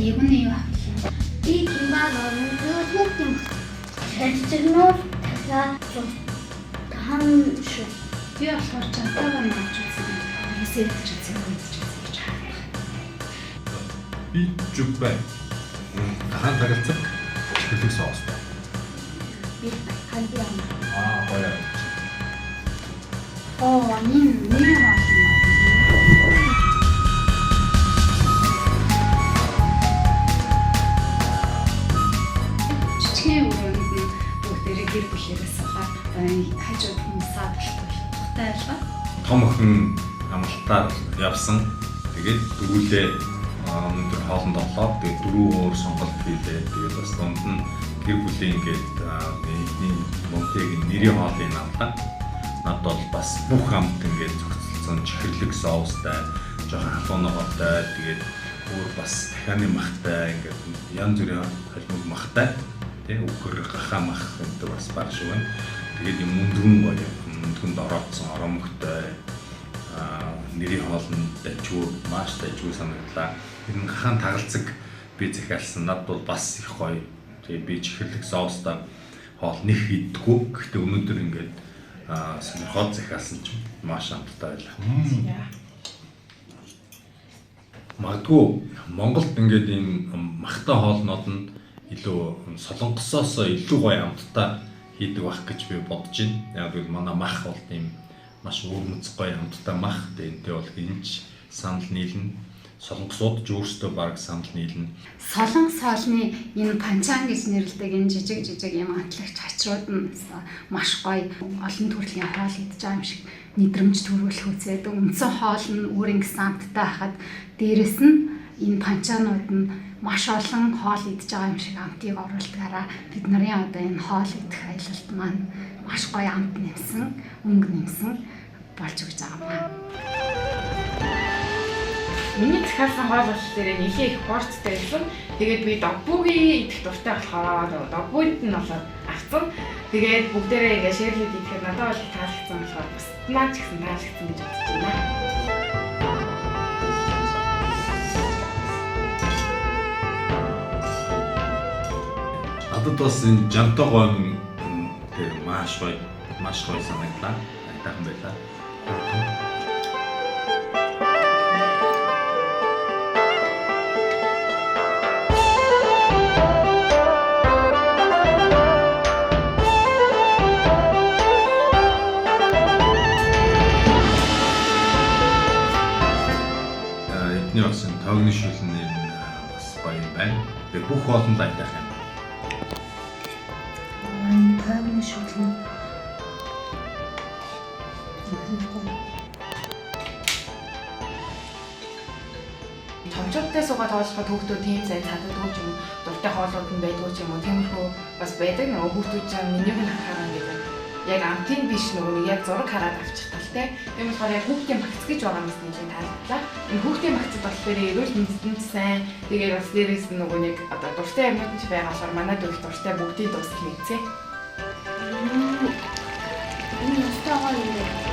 юуны юу авах. Би гимбар орно хүүхдийн хэлцэгнөр дахиад тань шүү. Би болохоор чантайгаа нууж үзсэн. Эсээд ч үзсэн гэж хаана. Би зүббэ. Хаан тагалцаг чихэрлэг соостой. Би хандиам. Гоё. нэр хаална. Чичгийн өрөөнд нь бүгдээрээ гэр бүлээрээ суугаад хажууд хүмүүсаа болохгүй байлаа. Том охин амралтаар явсан. Тэгээд дөрүүлээ өндөр хоолнд орлоо. Тэгээд дөрөв өөр сонголт хийлээ. Тэгээд бас дунд нь гэр бүлийн ингээд эдний мөнхийг нэрийн хоолыг намлаа. Над бол бас бүх хамт ингээд зохицолсон чихэрлэг соустай, жоохон халуун ногоотой, тэгээд өөр бас дахианы махтай ингээд янз бүрийн холимог махтай, тий үхэр гахаа мах гэдэг бас баг шиг байна. Тэгээд юм өндгөн гоё, өндгөнд ороодсон оромогтой нэрийн хоолнд дажгүй, маш дажгүй санагдлаа. Энэ хаан тагалцаг би захиалсан над бол бас их гоё. Тэгээд би чихэрлэг соустай хоол нэг идэггүй. Гэхдээ өнөөдөр ингээд сонирхоод захиалсан ч маш амттай байлаа. Магадгүй Монголд ингээд ийм махтай хоолнууд нь илүү солонгосоос илүү гоё амттай хийдэг байх гэж би бодож байна. Яг л манай мах бол тийм маш өвмөц гоё амттай мах. Энтэй бол хинч санал нийлнэ. Солонгосууд ч өөрсдөө баг санал нийлнэ. Солонгос хоолны энэ панчан гэж нэрлэдэг энэ жижиг юм амтлагч хачрууд нь маш гоё олон төрлийн хоол идж байгаа юм шиг мэдрэмж төрүүлэх үзээд үндсэн хоол нь өөр ингэсэн амттай хахад дээрэс нь энэ панчанууд нь маш олон хоол идж байгаа юм шиг амтыг оруулдгаараа бид нарын одоо энэ хоол идэх аялалд маань маш гоё амт нэмсэн, өнгө нэмсэн болж өгч байгаа юм. Миний захиалсан хоол бол дээр нэхээ их порцтой байсан. Тэгээд би догбуугийн идэх дуртай болохоор догбуунд нь болоод авсан. Тэгээд бүгдээрээ ингээ шеэрлээд идэхэд надад бол таалагдсан болохоор бас наач гэсэн таалагдсан гэж бодож байна. Надад бас энэ жантай гойн тэр маш гоё санагдлаа. Айтайхан байлаа. Бас тогны шүлэн бас гоё байна. Тэгээ бүх хоолнд айтайхан юм. Тогны шүлэн. Томчуудтай суугаад хооллоход хүүхдүүд тийм сайн татдаг юм. Дуртай хоолууд нь байдгүй ч юм уу. Тиймэрхүү бас байдаг. Нөгөө хүүхдүүд ч менюг нь харахаар ингээд яг амтын биш нөгөө яг зураг хараад авчих тал те. Тийм болохоор яг хүүхдийн багц гэж байгаа юм шиг таалагдлаа. Энэ хүүхдийн багцд болохоор эрүүл мэндэд сайн. Тэгээд бас дээрээс нь нөгөө нэг одоо дуртай юмнууд ч байгаа болохоор манай дүүх дуртай бүгдийг дуусгах хийцээ. Энэ өстөгөө